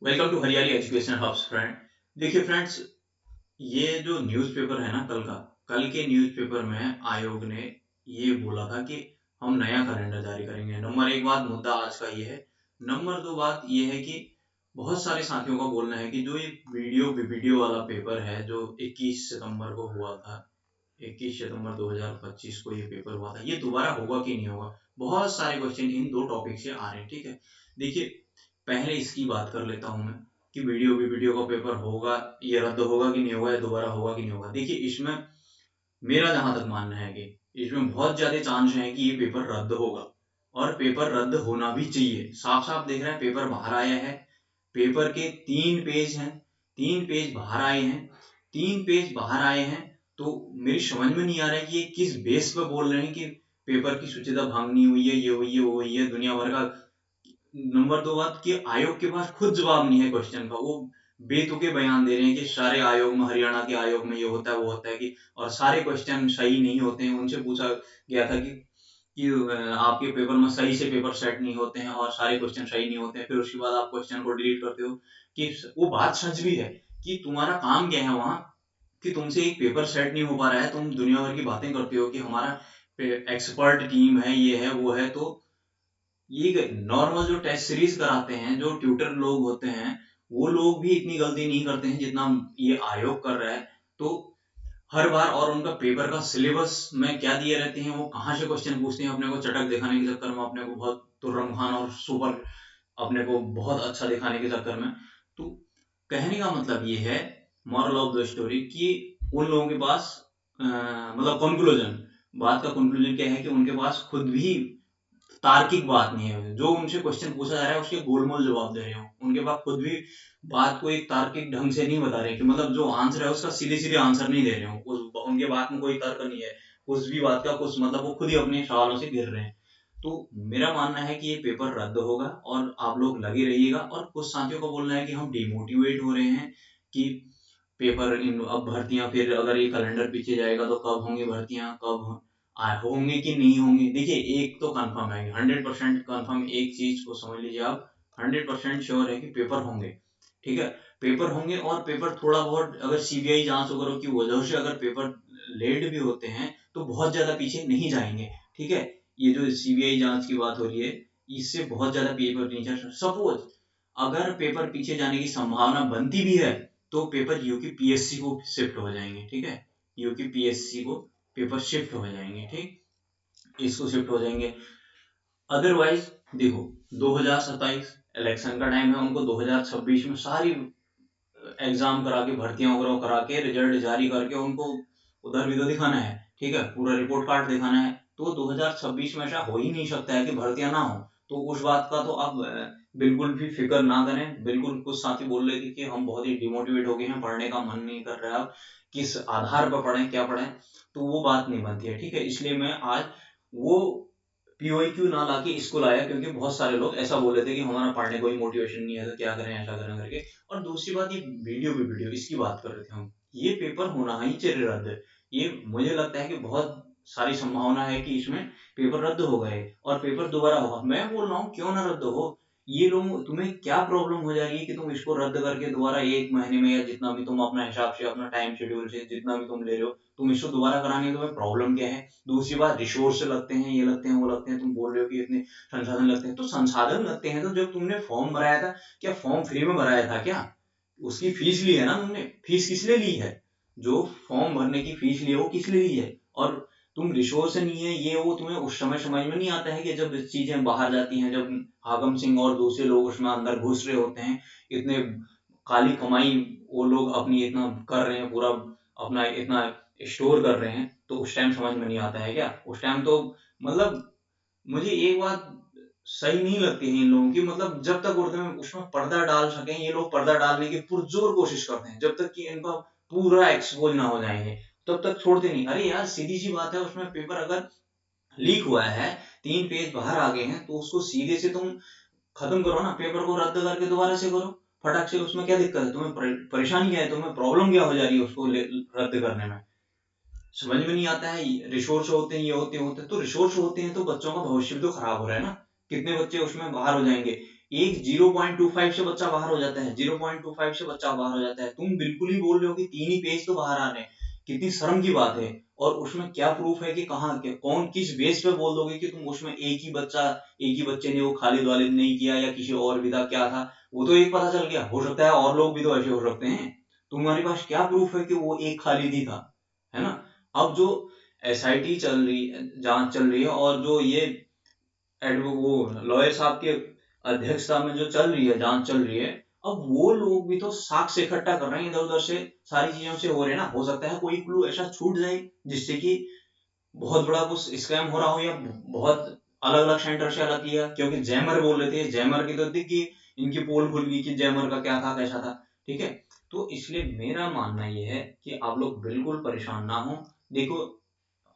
Welcome to हरियाली education hubs friend. देखिए friends, ये जो न्यूज़पेपर है ना, कल के न्यूज़पेपर में आयोग ने ये बोला था कि हम नया कैलेंडर जारी करेंगे। नंबर एक बात, मुद्दा आज का ये है। नंबर दो बात ये है कि बहुत सारे साथियों का बोलना है कि जो ये वीडियो वाला पेपर है जो 21 सितंबर को हुआ था, 21 सितंबर 2025 को ये पेपर हुआ था, ये दोबारा होगा कि नहीं होगा। बहुत सारे क्वेश्चन इन दो टॉपिक से आ रहे हैं। ठीक है, देखिए पहले इसकी बात कर लेता हूं मैं कि वीडियो का पेपर होगा, ये रद्द होगा कि नहीं होगा, या दोबारा होगा कि नहीं होगा। देखिए इसमें मेरा जहां तक मानना है कि इसमें बहुत ज्यादा चांस है कि ये पेपर रद्द होगा, और पेपर रद्द होना भी चाहिए। साफ साफ देख रहे हैं, पेपर बाहर आया है, पेपर के 3 पेज हैं, 3 पेज बाहर आए हैं, 3 पेज बाहर आए हैं। तो मेरी समझ में नहीं आ रहा है कि ये किस बेस पर बोल रहे हैं कि पेपर की शुचिता भंगनी हुई है, ये हुई है, वो हुई है, दुनिया भर का। नंबर दो बात कि आयोग के पास खुद जवाब नहीं है क्वेश्चन का। वो बेतुके बयान दे रहे हैं कि सारे आयोग में, हरियाणा के आयोग में ये होता है, वो होता है कि, और सारे क्वेश्चन सही नहीं होते हैं। उनसे पूछा गया था कि आपके पेपर में सही से पेपर सेट नहीं होते हैं और सारे क्वेश्चन सही नहीं होते हैं, फिर उसके बाद आप क्वेश्चन को डिलीट करते हो। कि वो बात सच भी है कि तुम्हारा काम क्या है वहां, कि तुमसे एक पेपर सेट नहीं हो पा रहा है, तुम दुनिया भर की बातें करते हो कि हमारा एक्सपर्ट टीम है, ये है, वो है। तो ये नॉर्मल जो टेस्ट सीरीज कराते हैं, जो ट्यूटर लोग होते हैं, वो लोग भी इतनी गलती नहीं करते हैं जितना ये आयोग कर रहा है। तो हर बार, और उनका पेपर का सिलेबस में क्या दिए रहते हैं, वो कहाँ से क्वेश्चन पूछते हैं अपने को चटक दिखाने के चक्कर में, अपने को बहुत तुर्रम खान और सुपर, अपने को बहुत अच्छा दिखाने के चक्कर में। तो कहने का मतलब ये है, मॉरल ऑफ द स्टोरी, कि उन लोगों के पास मतलब कंक्लूजन, बात का कंक्लूजन क्या है कि उनके पास खुद भी तार्किक बात नहीं है। जो उनसे क्वेश्चन पूछा जा रहा है उसके गोलमोल जवाब दे रहे हो, उनके पास खुद भी बात को एक तार्किक ढंग से नहीं बता रहे, कि मतलब जो आंसर है उसका सीधे सीधे आंसर नहीं दे रहे हो, उनके बात में कोई तर्क नहीं है, कुछ भी बात का कुछ मतलब, वो खुद ही अपने सवालों से घिर रहे हैं। तो मेरा मानना है कि ये पेपर रद्द होगा, और आप लोग लगे रहिएगा। और कुछ साथियों का बोलना है कि हम डिमोटिवेट हो रहे हैं कि पेपर इन, अब भर्तियां, फिर अगर ये कैलेंडर पीछे जाएगा तो कब होंगी भर्तियां, होंगे कि नहीं होंगे। देखिए एक तो कंफर्म है, 100% कंफर्म, एक चीज को समझ लीजिए आप, 100% श्योर है कि पेपर होंगे। ठीक है, पेपर होंगे, और पेपर थोड़ा बहुत अगर सीबीआई जांच वगैरह की वजह से अगर पेपर लेट भी होते हैं तो बहुत ज्यादा पीछे नहीं जाएंगे। ठीक है, ये जो सीबीआई जांच की बात हो रही है, इससे बहुत ज्यादा पेपर नहीं जा। सपोज अगर पेपर पीछे जाने की संभावना बनती भी है, तो पेपर यूपी पीएससी को शिफ्ट हो जाएंगे। ठीक है, यूपी पीएससी को पेपर शिफ्ट हो जाएंगे। ठीक, इसको शिफ्ट हो जाएंगे। अदरवाइज देखो, 2027 इलेक्शन का टाइम है, उनको 2026 में सारी एग्जाम करा के, भर्तियां वगैरह करा के, रिजल्ट जारी करके उनको उधर भी तो दिखाना है। ठीक है, पूरा रिपोर्ट कार्ड दिखाना है। तो 2026 में ऐसा हो ही नहीं सकता है कि भर्तियां ना हो। तो उस बात का तो आप बिल्कुल भी फिक्र ना करें। बिल्कुल, कुछ साथी बोल रहे थे कि हम बहुत ही डिमोटिवेट हो गए हैं, पढ़ने का मन नहीं कर रहा है, अब किस आधार पर पढ़ें, क्या पढ़ें। तो वो बात नहीं बनती है। ठीक है, इसलिए मैं आज वो पीओक्यू ना लाके इसको लाया, क्योंकि बहुत सारे लोग ऐसा बोल रहे थे कि हमारा पढ़ने कोई मोटिवेशन नहीं है, तो क्या करें, ऐसा करें करके। और दूसरी बात, ये वीडियो इसकी बात कर रहे थे हम, ये पेपर होना ही चाहिए रद्द। ये मुझे लगता है कि बहुत सारी संभावना है कि इसमें पेपर रद्द हो गए और पेपर दोबारा होगा। मैं बोल रहा हूँ क्यों ना रद्द हो। ये लोग, तुम्हें क्या प्रॉब्लम हो जा रही है कि तुम इसको रद्द करके दोबारा 1 महीने में, या जितना भी तुम अपना हिसाब से, अपना टाइम शेड्यूल से जितना भी तुम ले रहे हो, तुम इसको दोबारा कराने, तुम्हें प्रॉब्लम क्या है। दूसरी बात, रिसोर्स लगते हैं, ये लगते हैं, वो लगते हैं, तुम बोल रहे हो कि इतने संसाधन लगते हैं। तो संसाधन लगते हैं तो जब तुमने फॉर्म भराया था, क्या फॉर्म फ्री में भराया था क्या? उसकी फीस ली है ना तुमने, फीस किस लिए ली है? जो फॉर्म भरने की फीस ली है वो किस लिए ली है? और तुम रिसोर्स नहीं है, ये वो, तुम्हें उस समय समझ में नहीं आता है कि जब चीजें बाहर जाती हैं, जब हागम सिंह और दूसरे लोग उसमें अंदर घुस रहे होते हैं, इतने काली कमाई वो लोग अपनी इतना कर रहे हैं, पूरा अपना इतना स्टोर कर रहे हैं, तो उस टाइम समझ में नहीं आता है क्या? उस टाइम तो मतलब, मुझे एक बात सही नहीं लगती है इन लोगों की, मतलब जब तक उर्दू में उसमें पर्दा डाल सकें, ये लोग पर्दा डालने की पुरजोर कोशिश करते हैं, जब तक कि इनका पूरा एक्सपोज ना हो जाएंगे तब तक छोड़ते नहीं। अरे यार सीधी सी बात है, उसमें पेपर अगर लीक हुआ है, 3 पेज बाहर आ गए हैं, तो उसको सीधे से तुम खत्म करो ना, पेपर को रद्द करके दोबारा से करो फटाक से। उसमें क्या दिक्कत है? तुम्हें परेशानी क्या है? तुम्हें प्रॉब्लम क्या हो जा रही है उसको रद्द करने में? समझ में नहीं आता है। रिसोर्स होते हैं, ये होते हैं, तो रिसोर्स होते हैं तो बच्चों का भविष्य भी तो खराब हो रहा है ना। कितने बच्चे उसमें बाहर हो जाएंगे। एक 0.25 से बच्चा बाहर हो जाता है, 0.25 से बच्चा बाहर हो जाता है। तुम बिल्कुल ही बोल रहे हो कि 3 ही पेज तो बाहर आ रहे हैं, कितनी शर्म की बात है। और उसमें क्या प्रूफ है कि कहाँ के कौन किस बेस पे बोल दोगे कि तुम उसमें एक ही बच्चे ने वो खालिद वालिद नहीं किया या किसी और भी था, क्या था वो तो एक पता चल गया। हो सकता है और लोग भी तो ऐसे हो सकते हैं, तुम्हारे पास क्या प्रूफ है कि वो एक खालिद ही था, है ना। अब जो एसआईटी चल रही है, जांच चल रही है, और जो ये वो लॉयर साहब के अध्यक्षता में जो चल रही है, जांच चल रही है, अब वो लोग भी तो साक्ष्य इकट्ठा कर रहे हैं, इधर उधर से सारी चीजों से हो रहे हैं ना। हो सकता है कोई क्लू ऐसा छूट जाए जिससे कि बहुत बड़ा कुछ स्कैम हो रहा हो, या बहुत अलग अलग सेंटर से अलग किया, क्योंकि जैमर बोल रहे थे, जैमर की तो दिख गई, इनकी पोल खुल गई कि जैमर का क्या था कैसा था, ठीक है। तो इसलिए मेरा मानना यह है कि आप लोग बिल्कुल परेशान ना हो। देखो,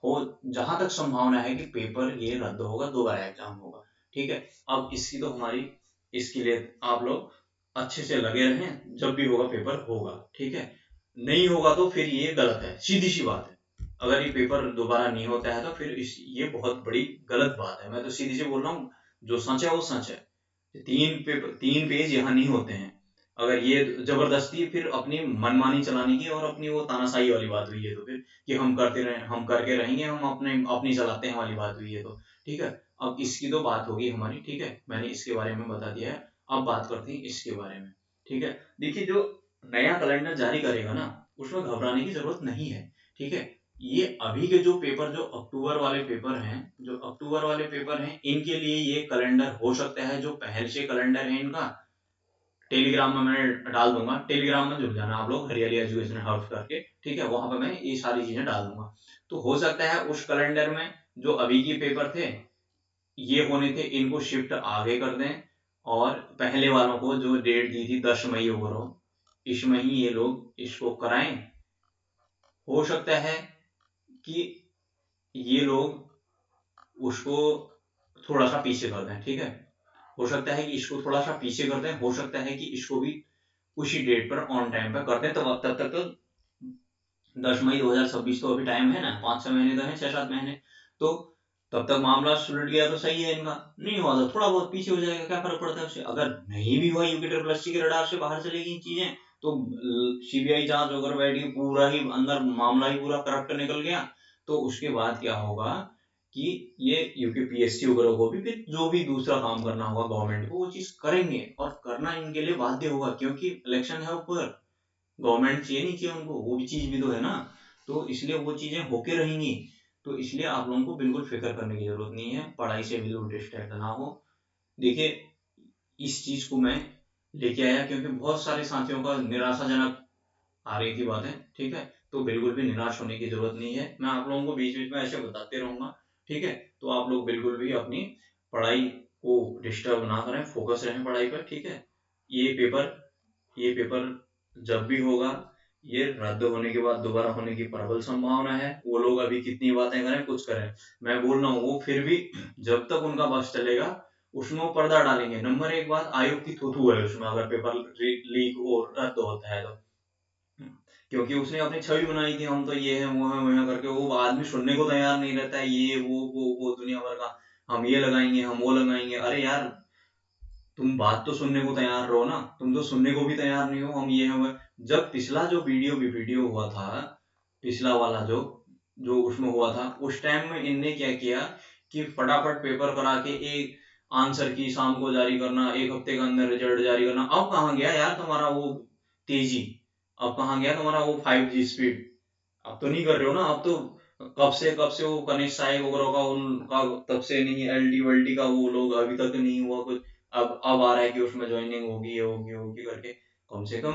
हो जहां तक संभावना है कि पेपर ये रद्द होगा, दोबारा एग्जाम होगा, ठीक है। अब इसकी तो हमारी, इसके लिए आप लोग अच्छे से लगे रहें, जब भी होगा पेपर होगा, ठीक है। नहीं होगा तो फिर ये गलत है, सीधी सी बात है। अगर ये पेपर दोबारा नहीं होता है तो फिर ये बहुत बड़ी गलत बात है। मैं तो सीधी सी बोल रहा हूँ, जो सच है वो सच है। 3 पेज यहाँ नहीं होते हैं। अगर ये जबरदस्ती फिर अपनी मनमानी चलाने की और अपनी वो तानाशाही वाली बात हुई है, तो फिर कि हम करते रहे, हम करके रहेंगे, हम अपनी चलाते हैं वाली बात हुई है, तो ठीक है। अब इसकी तो बात होगी हमारी, ठीक है, मैंने इसके बारे में बता दिया है। अब बात करते हैं इसके बारे में, ठीक है। देखिए, जो नया कैलेंडर जारी करेगा ना, उसमें घबराने की जरूरत नहीं है, ठीक है। ये अभी के जो पेपर, जो अक्टूबर वाले पेपर हैं, इनके लिए ये कैलेंडर हो सकता है, जो पहले से कैलेंडर है इनका, टेलीग्राम में मैं डाल दूंगा। टेलीग्राम में जुड़ जाना आप लोग, हरियाली एजुकेशन हब करके, ठीक है। वहां पर मैं ये सारी चीजें डाल दूंगा। तो हो सकता है उस कैलेंडर में जो अभी के पेपर थे, ये होने थे, इनको शिफ्ट आगे कर दें, और पहले वालों को जो डेट दी थी 10 मई ओवरऑल, इसमें ही ये लोग इसको कराएं। हो सकता है कि ये लोग उसको थोड़ा सा पीछे कर दें, ठीक है। हो सकता है कि इसको थोड़ा सा पीछे कर दें, हो सकता है कि इसको भी उसी डेट पर ऑन टाइम पर करते हैं। तब तक तो 10 मई 2026 तो अभी टाइम है ना, 5-6 महीने तो है, 6-7 महीने। तो तब तक मामला सुलझ गया तो सही है इनका। नहीं हुआ तो थोड़ा बहुत पीछे हो जाएगा, क्या फर्क पड़ता है उससे। अगर नहीं भी हुआ, यूपी ट्रिपल एससी के रडार से बाहर चलेगी चीजें, तो सीबीआई जांच अगर बैठी, पूरा ही अंदर मामला ही पूरा करप्ट निकल गया, तो उसके बाद क्या होगा कि ये यूपीपीएससी वगैरह को भी, फिर जो भी दूसरा काम करना होगा गवर्नमेंट को, वो चीज करेंगे, और करना इनके लिए बाध्य होगा, क्योंकि इलेक्शन है ऊपर, गवर्नमेंट चाहिए नहीं चाहिए उनको, वो भी चीज भी तो है ना। तो इसलिए वो चीजें होके रहेंगी। तो इसलिए आप लोगों को बिल्कुल फिक्र करने की जरूरत नहीं है, पढ़ाई से बिल्कुल डिस्ट्रैक्ट ना हो। देखिए, इस चीज को मैं लेके आया क्योंकि बहुत सारे साथियों का निराशाजनक आ रही थी बातें, ठीक है। तो बिल्कुल भी निराश होने की जरूरत नहीं है, मैं आप लोगों को बीच बीच में ऐसे बताते रहूंगा, ठीक है। तो आप लोग बिल्कुल भी अपनी पढ़ाई को डिस्टर्ब ना करें, फोकस रहें पढ़ाई पर, ठीक है। ये पेपर ये पेपर जब भी होगा, ये रद्द होने के बाद दोबारा होने की प्रबल संभावना है। वो लोग अभी कितनी बातें करें, कुछ करें, मैं बोल रहा हूँ, वो फिर भी जब तक उनका बस चलेगा, उसमें वो पर्दा डालेंगे। नंबर एक बात, आयोग की थूथू है उसमें, अगर पेपर लीक और रद्द होता है तो, क्योंकि उसने अपनी छवि बनाई थी, हम तो ये है वो है वो है करके, वो आदमी सुनने को तैयार नहीं रहता है, ये वो दुनिया भर का, हम ये लगाएंगे, हम वो लगाएंगे। अरे यार, तुम बात तो सुनने को तैयार रहो ना, तुम तो सुनने को भी तैयार नहीं हो, हम ये हैं जब पिछला जो वीडियो हुआ था, पिछला वाला जो जो उसमें हुआ था, उस टाइम में इनने क्या किया कि फटाफट पेपर करा के एक आंसर की शाम को जारी करना, एक हफ्ते के अंदर रिजल्ट जारी करना। अब कहाँ गया यार तुम्हारा वो तेजी, अब कहाँ गया तुम्हारा वो 5G स्पीड। अब तो नहीं कर रहे हो ना, अब तो कब से वो कनिष्ठ साई वगैरह का उनका, तब से नहीं, एलटी वल्टी का वो लोग अभी तक नहीं हुआ कुछ। अब आ रहा है कि उसमें ज्वाइनिंग होगी, ये होगी होगी करके। कम से कम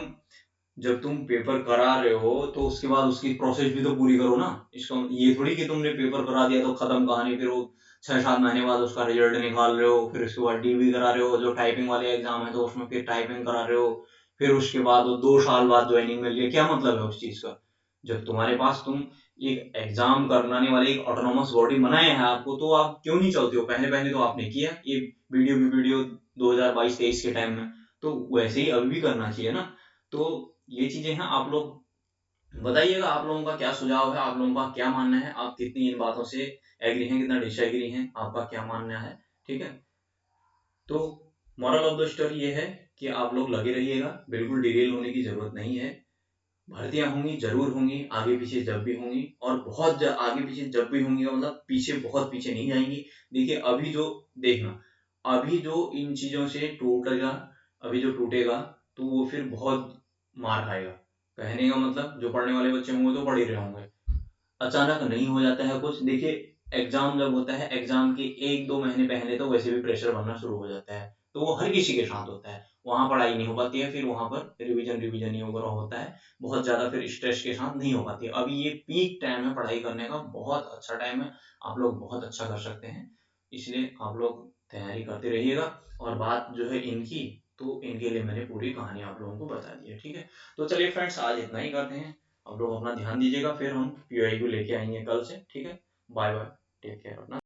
जब तुम पेपर करा रहे हो तो उसके बाद उसकी प्रोसेस भी तो पूरी करो ना। इसका ये थोड़ी कि तुमने पेपर करा दिया तो खत्म कहानी, फिर वो 6-7 महीने बाद उसका रिजल्ट निकाल रहे हो, फिर उसके बाद डीबी करा रहे हो, जो टाइपिंग वाले एग्जाम है तो उसमें फिर टाइपिंग करा रहे हो, फिर उसके बाद वो 2 साल बाद ज्वाइनिंग मिल रही है। क्या मतलब है उस चीज का। जब तुम्हारे पास, तुम एक एग्जाम कराने वाले एक ऑटोनोमस बॉडी बनाए हैं आपको, तो आप क्यों नहीं चलते हो। पहले पहले तो आपने किया ये वीडियो 2022-23 के टाइम में, तो वैसे ही अभी भी करना चाहिए ना। तो ये चीजें हैं, आप लोग बताइएगा, आप लोगों का क्या सुझाव है, आप लोगों का क्या मानना है, आप कितनी इन बातों से एग्री हैं, कितना डिसएग्री हैं, आपका क्या मानना है, ठीक है। तो मॉरल ऑफ द स्टोरी ये है कि आप लोग लगे रहिएगा, बिल्कुल डिटेल होने की जरूरत नहीं है। भर्तियां होंगी, जरूर होंगी, आगे पीछे जब भी होंगी, और आगे पीछे जब भी होंगी का मतलब पीछे, बहुत पीछे नहीं जाएंगी। देखिए अभी जो, देखना, अभी जो इन चीजों से टूटेगा, अभी जो टूटेगा तो वो फिर बहुत मार खाएगा। कहने का मतलब जो पढ़ने वाले बच्चे होंगे तो पढ़ ही रहे होंगे, अचानक नहीं हो जाता है कुछ। देखिए एग्जाम जब होता है, एग्जाम के 1-2 महीने पहले तो वैसे भी प्रेशर बनना शुरू हो जाता है, तो वो हर किसी के साथ होता है। वहां पढ़ाई नहीं हो पाती है, फिर वहां पर रिवीजन रिवीजन ही वगैरह होता है, बहुत ज्यादा फिर स्ट्रेस के साथ नहीं हो पाती है। अभी ये पीक टाइम है पढ़ाई करने का, बहुत अच्छा टाइम है, आप लोग बहुत अच्छा कर सकते हैं, इसलिए आप लोग तैयारी करते रहिएगा। और बात जो है इनकी, तो इनके लिए मैंने पूरी कहानी आप लोगों को बता दी है, ठीक है। तो चलिए फ्रेंड्स, आज इतना ही करते हैं। आप लोग अपना ध्यान दीजिएगा, फिर हम पीवाई को लेके आएंगे कल से, ठीक है। बाय बाय, टेक केयर अपना।